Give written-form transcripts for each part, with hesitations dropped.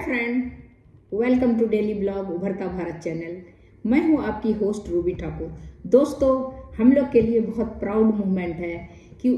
Friend, welcome to daily blog उभरता Bharat channel. मैं हूं आपकी होस्ट रूबी ठाकुर। दोस्तों, हम लोग के लिए बहुत प्राउड मूवमेंट है कि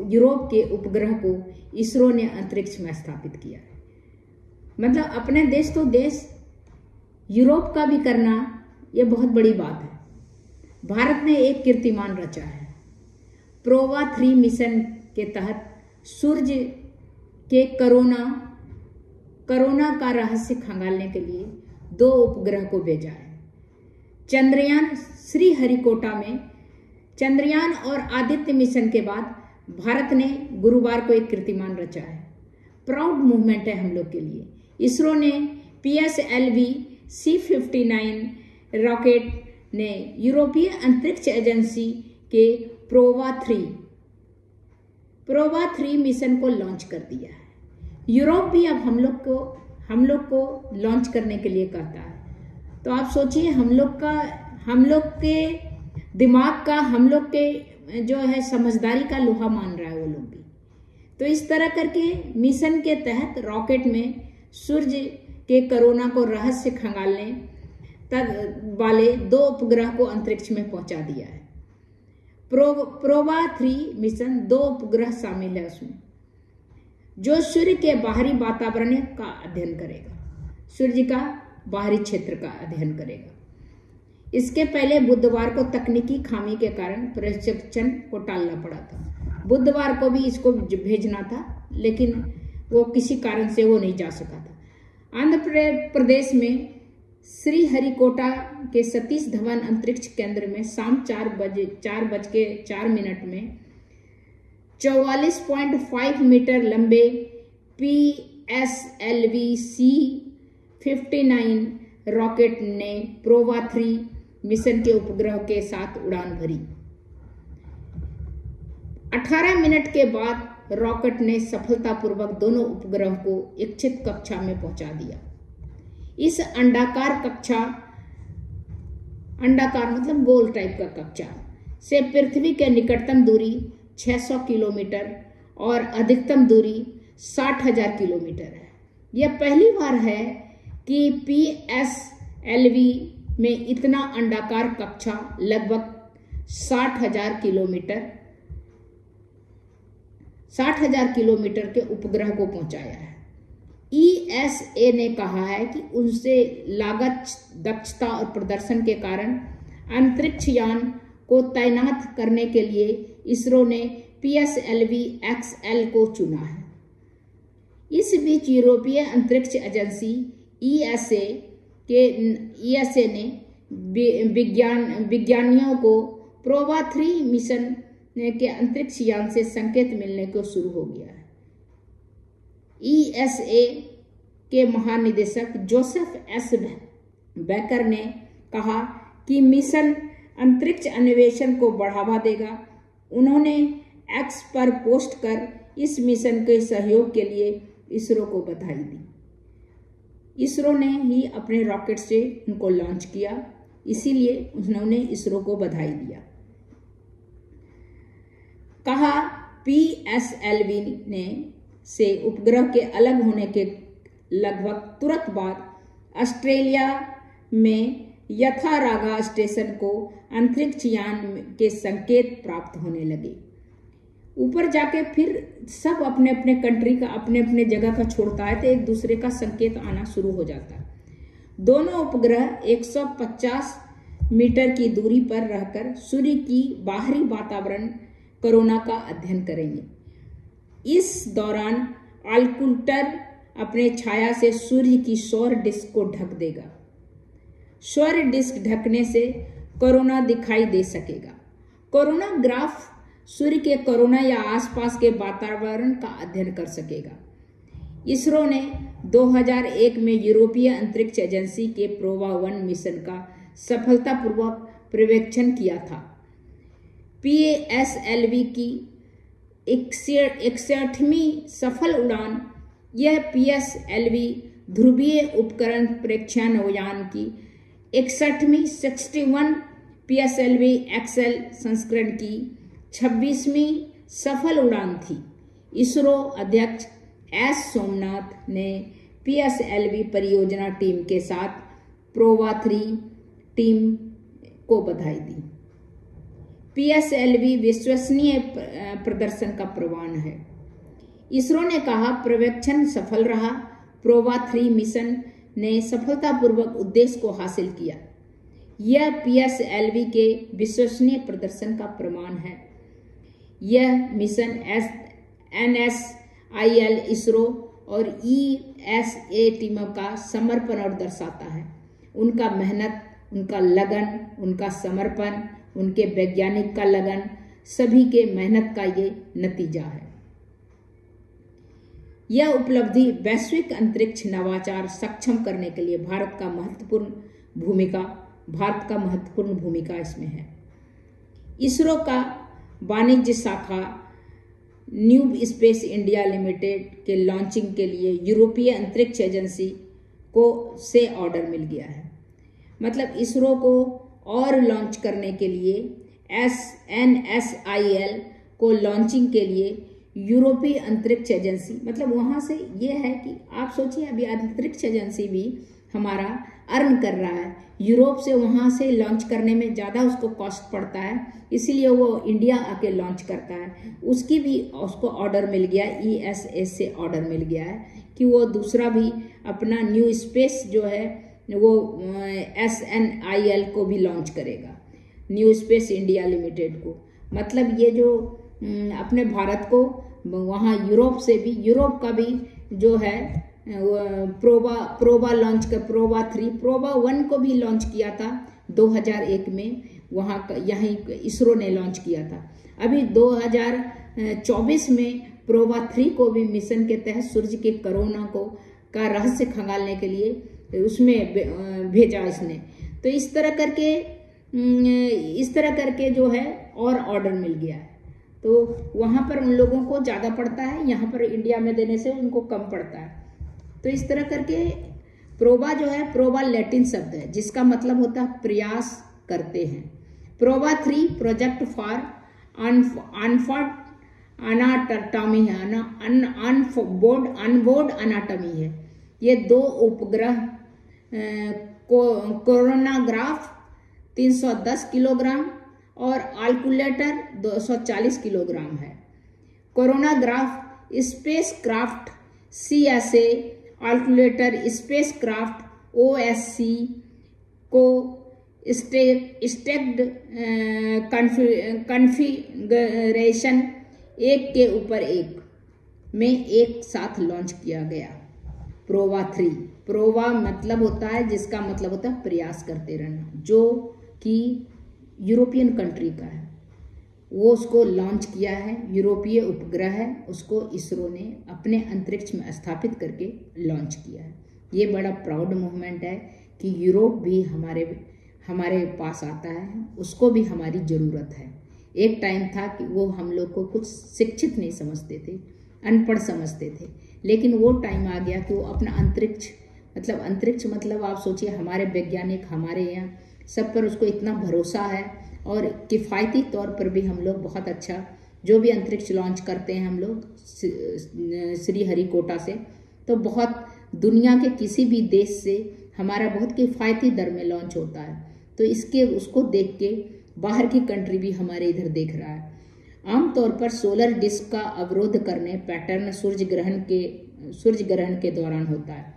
यूरोप के उपग्रह को इसरो ने अंतरिक्ष में स्थापित किया। मतलब अपने देश तो देश, यूरोप का भी करना ये बहुत बड़ी बात है। भारत ने एक कीर्तिमान रचा है। प्रोवा 3 मिशन के तहत सूर्य के कोरोना का रहस्य खंगालने के लिए 2 उपग्रह को भेजा है। चंद्रयान श्रीहरिकोटा में चंद्रयान और आदित्य मिशन के बाद भारत ने गुरुवार को एक कीर्तिमान रचा है। प्राउड मूवमेंट है हम लोग के लिए। इसरो ने PSLV C59 रॉकेट ने यूरोपीय अंतरिक्ष एजेंसी के प्रोवा 3 मिशन को लॉन्च कर दिया है। यूरोप भी अब हम लोग को लॉन्च करने के लिए कहता है। तो आप सोचिए, हम लोग के दिमाग का, हम लोग के जो है समझदारी का लोहा मान रहा है वो लोग भी। तो इस तरह करके मिशन के तहत रॉकेट में सूर्य के कोरोना को रहस्य खंगालने वाले 2 उपग्रह को अंतरिक्ष में पहुंचा दिया है। प्रोवा 3 मिशन 2 उपग्रह शामिल है उसमें, जो सूर्य के बाहरी वातावरण का अध्ययन करेगा, सूर्य का बाहरी क्षेत्र का अध्ययन करेगा। इसके पहले बुधवार को तकनीकी खामी के कारण प्रक्षेपण को टालना पड़ा था। बुधवार को भी इसको भेजना था, लेकिन वो किसी कारण से वो नहीं जा सका था। आंध्र प्रदेश में श्रीहरिकोटा के सतीश धवन अंतरिक्ष केंद्र में शाम 4:04 में 44.5 मीटर लंबे PSLV C59 रॉकेट ने प्रोवा 3 मिशन के उपग्रह के साथ उड़ान भरी। 18 मिनट के बाद रॉकेट ने सफलतापूर्वक दोनों उपग्रह को इच्छित कक्षा में पहुंचा दिया। इस अंडाकार मतलब गोल टाइप का कक्षा से पृथ्वी के निकटतम दूरी 600 किलोमीटर और अधिकतम दूरी 60,000 किलोमीटर है। यह पहली बार है कि PSLV में इतना अंडाकार कक्षा लगभग 60,000 किलोमीटर के उपग्रह को पहुंचाया है। ESA ने कहा है कि उनसे लागत, दक्षता और प्रदर्शन के कारण अंतरिक्ष यान को तैनात करने के लिए इसरो ने PSLV XL को चुना है। इस बीच यूरोपीय अंतरिक्ष एजेंसी ESA ने विज्ञानियों को प्रोवा 3 मिशन के अंतरिक्ष यान से संकेत मिलने को शुरू हो गया है। ESA के महानिदेशक जोसेफ S. बेकर ने कहा कि मिशन अंतरिक्ष अन्वेषण को बढ़ावा देगा। उन्होंने X पर पोस्ट कर इस मिशन के सहयोग के लिए इसरो को बधाई दी। इसरो ने ही अपने रॉकेट से उनको लॉन्च किया, इसीलिए उन्होंने इसरो को बधाई दिया। कहा PSLV ने से उपग्रह के अलग होने के लगभग तुरंत बाद ऑस्ट्रेलिया में यथारागा स्टेशन को अंतरिक्ष यान के संकेत प्राप्त होने लगे। ऊपर जाके फिर सब अपने अपने कंट्री का, अपने अपने जगह का छोड़ता है तो एक दूसरे का संकेत आना शुरू हो जाता है। दोनों उपग्रह 150 मीटर की दूरी पर रहकर सूर्य की बाहरी वातावरण कोरोना का अध्ययन करेंगे। इस दौरान ऑल्कुल्टर अपने छाया से सूर्य की सौर डिस्क को ढक देगा। सौर डिस्क ढकने से कोरोना दिखाई दे सकेगा। कोरोना ग्राफ सूर्य के कोरोना या आसपास के वातावरण का अध्ययन कर सकेगा। इसरो ने 2001 में यूरोपीय अंतरिक्ष एजेंसी के प्रोवा 1 मिशन का सफलतापूर्वक पर्यवेक्षण किया था। PSLV की 61वीं सफल उड़ान, यह PSLV ध्रुवीय उपकरण प्रेक्षण यान की 61 PSLV XL संस्करण की 26वीं सफल उड़ान थी। इसरो अध्यक्ष S. सोमनाथ ने PSLV परियोजना टीम के साथ प्रोवा 3 टीम को बधाई दी। PSLV विश्वसनीय प्रदर्शन का प्रमाण है। इसरो ने कहा, पर्यवेक्षण सफल रहा। प्रोवा 3 मिशन ने सफलतापूर्वक उद्देश्य को हासिल किया। यह PSLV के विश्वसनीय प्रदर्शन का प्रमाण है। यह मिशन NSIL, इसरो और ESA टीमों का समर्पण और दर्शाता है। उनका मेहनत, उनका लगन, उनका समर्पण, उनके वैज्ञानिक का लगन, सभी के मेहनत का ये नतीजा है। यह उपलब्धि वैश्विक अंतरिक्ष नवाचार सक्षम करने के लिए भारत का महत्वपूर्ण भूमिका इसमें है। इसरो का वाणिज्य शाखा न्यू स्पेस इंडिया लिमिटेड के लॉन्चिंग के लिए यूरोपीय अंतरिक्ष एजेंसी को से ऑर्डर मिल गया है। मतलब इसरो को और लॉन्च करने के लिए NSIL को लॉन्चिंग के लिए यूरोपीय अंतरिक्ष एजेंसी, मतलब वहाँ से ये है कि आप सोचिए अभी अंतरिक्ष एजेंसी भी हमारा अर्न कर रहा है। यूरोप से वहाँ से लॉन्च करने में ज़्यादा उसको कॉस्ट पड़ता है, इसीलिए वो इंडिया आके लॉन्च करता है। उसको ऑर्डर मिल गया, ESA से ऑर्डर मिल गया है कि वो दूसरा भी अपना न्यू स्पेस जो है वो SNIL को भी लॉन्च करेगा, न्यू स्पेस इंडिया लिमिटेड को। मतलब ये जो अपने भारत को वहाँ यूरोप का भी जो है प्रोवा लॉन्च कर, प्रोवा 3, प्रोवा 1 को भी लॉन्च किया था 2001 में, यहीं इसरो ने लॉन्च किया था। अभी 2024 में प्रोवा 3 को भी मिशन के तहत सूर्य के कोरोना का रहस्य खंगालने के लिए उसमें भेजा इसने। तो इस तरह करके जो है और ऑर्डर मिल गया है। तो वहाँ पर उन लोगों को ज़्यादा पड़ता है, यहाँ पर इंडिया में देने से उनको कम पड़ता है। तो इस तरह करके प्रोवा जो है, प्रोवा लैटिन शब्द है जिसका मतलब होता है प्रयास करते हैं। Proba 3 project for onboard autonomy है। ये 2 उपग्रह कोरोनाग्राफ 310 किलोग्राम और आल्कुलेटर 240 किलोग्राम है। Coronagraph spacecraft CSA, occulter spacecraft OSC को स्टेक्ड कॉन्फ़िगरेशन एक के ऊपर एक में एक साथ लॉन्च किया गया। प्रोवा 3, प्रोवा मतलब होता है, जिसका मतलब होता है प्रयास करते रहना, जो कि यूरोपियन कंट्री का है, वो उसको लॉन्च किया है। यूरोपीय उपग्रह है, उसको इसरो ने अपने अंतरिक्ष में स्थापित करके लॉन्च किया है। ये बड़ा प्राउड मूवमेंट है कि यूरोप भी हमारे पास आता है, उसको भी हमारी ज़रूरत है। एक टाइम था कि वो हम लोग को कुछ शिक्षित नहीं समझते थे, अनपढ़ समझते थे, लेकिन वो टाइम आ गया कि वो अपना अंतरिक्ष मतलब आप सोचिए हमारे वैज्ञानिक, हमारे यहाँ सब पर उसको इतना भरोसा है और किफ़ायती तौर पर भी हम लोग बहुत अच्छा जो भी अंतरिक्ष लॉन्च करते हैं हम लोग श्रीहरिकोटा से, तो बहुत दुनिया के किसी भी देश से हमारा बहुत किफ़ायती दर में लॉन्च होता है। तो उसको देख के बाहर की कंट्री भी हमारे इधर देख रहा है। आमतौर पर सोलर डिस्क का अवरोध करने पैटर्न सूर्य ग्रहण के दौरान होता है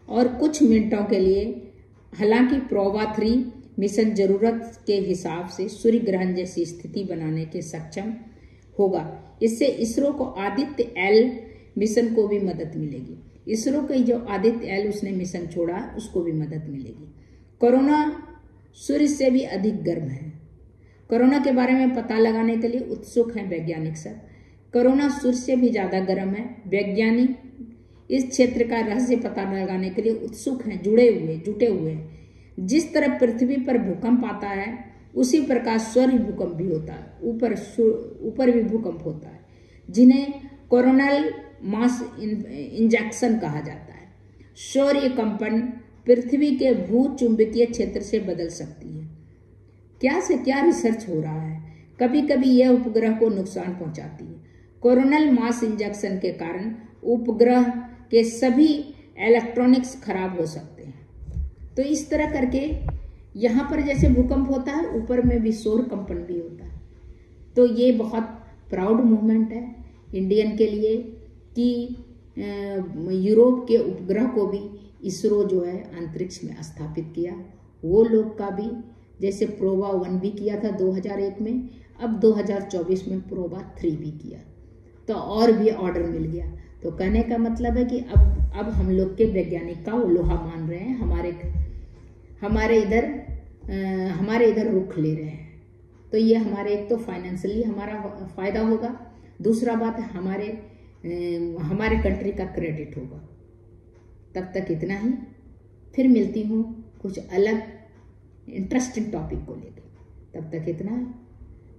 और कुछ मिनटों के लिए। हालांकि प्रोवा 3 मिशन जरूरत के हिसाब से सूर्य ग्रहण जैसी स्थिति बनाने के सक्षम होगा। इससे इसरो को आदित्य L मिशन को भी मदद मिलेगी। इसरो के जो आदित्य L उसने मिशन छोड़ा उसको भी मदद मिलेगी। कोरोना सूर्य से भी अधिक गर्म है। कोरोना के बारे में पता लगाने के लिए उत्सुक हैं वैज्ञानिक सब। कोरोना सूर्य से भी ज़्यादा गर्म है। वैज्ञानिक इस क्षेत्र का रहस्य पता लगाने के लिए उत्सुक हैं, जुटे हुए हैं। जिस तरह पृथ्वी पर भूकंप आता है उसी प्रकार सौर भूकंप भी होता है, ऊपर भी भूकंप होता है, जिन्हें कोरोनल मास इंजेक्शन कहा जाता है। सौर्य कंपन पृथ्वी के भूचुंबकीय क्षेत्र से बदल सकती है। क्या से क्या रिसर्च हो रहा है। कभी कभी यह उपग्रह को नुकसान पहुंचाती है। कोरोनल मास इंजेक्शन के कारण उपग्रह के सभी इलेक्ट्रॉनिक्स खराब हो सकते हैं। तो इस तरह करके यहाँ पर जैसे भूकंप होता है, ऊपर में भी शोर कंपन भी होता है। तो ये बहुत प्राउड मूवमेंट है इंडियन के लिए कि यूरोप के उपग्रह को भी इसरो जो है अंतरिक्ष में स्थापित किया। वो लोग का भी जैसे प्रोबा 1 भी किया था 2001 में, अब 2024 में प्रोबा 3 भी किया, तो और भी ऑर्डर मिल गया। तो कहने का मतलब है कि अब हम लोग के वैज्ञानिक का वो लोहा मान रहे हैं, हमारे इधर रुख ले रहे हैं। तो ये हमारे एक तो फाइनेंशियली हमारा फायदा होगा, दूसरा बात हमारे कंट्री का क्रेडिट होगा। तब तक इतना ही, फिर मिलती हूँ कुछ अलग इंटरेस्टिंग टॉपिक को लेकर। तब तक इतना है।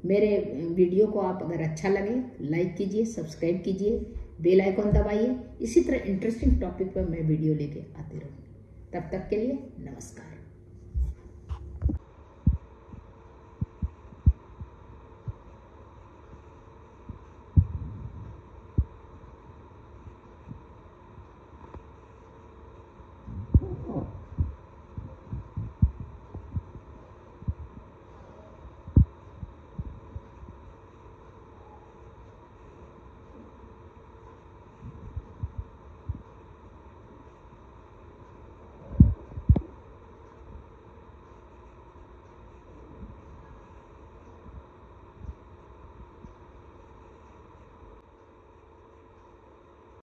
मेरे वीडियो को आप अगर अच्छा लगे लाइक कीजिए, सब्सक्राइब कीजिए, बेल आइकॉन दबाइए। इसी तरह इंटरेस्टिंग टॉपिक पर मैं वीडियो लेके आती रहूँगी। तब तक के लिए नमस्कार।